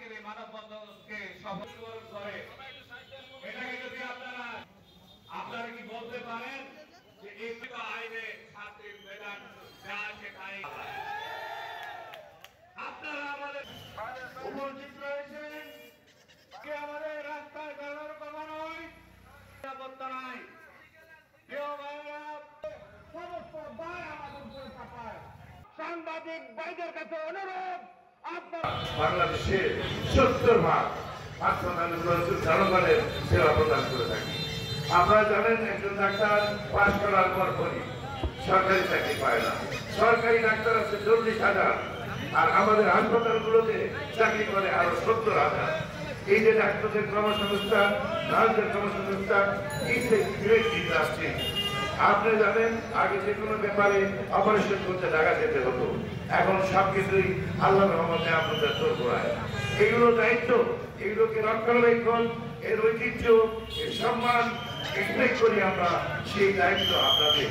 আজকের এই মানববন্ধনকে সফল করে এটাকে যদি আপনারা কি বলতে পারেন যে এই আইনে ছাত্রীর বেতন যা আছে তাই আপনারা আমাদের উপস্থিত রয়েছেন কে আমাদের রাস্তায় বেরোনোর কথা নয়, নিরাপত্তা নাই। কেউ ভাইরা সমস্ত দায় আমাদের উপরে চাপায়। সাংবাদিক ভাইদের কাছে অনুরোধ, বাংলাদেশের 70% হাসপাতাল জনগণের সেবা প্রদান করে থাকি। আপনারা জানেন একজন ডাক্তার পাশ করার পরপরই সরকারি চাকরি পায় না। সরকারি ডাক্তার আছে 40,000, আর আমাদের হাসপাতালগুলোতে চাকরি করে আরো 70,000। এই যে ডাক্তারদের কর্মসংস্থান, নার্সদের কর্মসংস্থান, আপনি জানেন আগে যে কোনো ব্যাপারে অপারেশন করতে ঢাকা যেতে হতো, এখন সবকিছুই আল্লাহর রহমতে আপনাদের তোর করায়। এগুলো দায়িত্ব, এগুলোকে রক্ষণাবেক্ষণ, এর ঐতিহ্য, এর সম্মান এক্সপেক্ট করি আমরা। সেই দায়িত্ব আপনাদের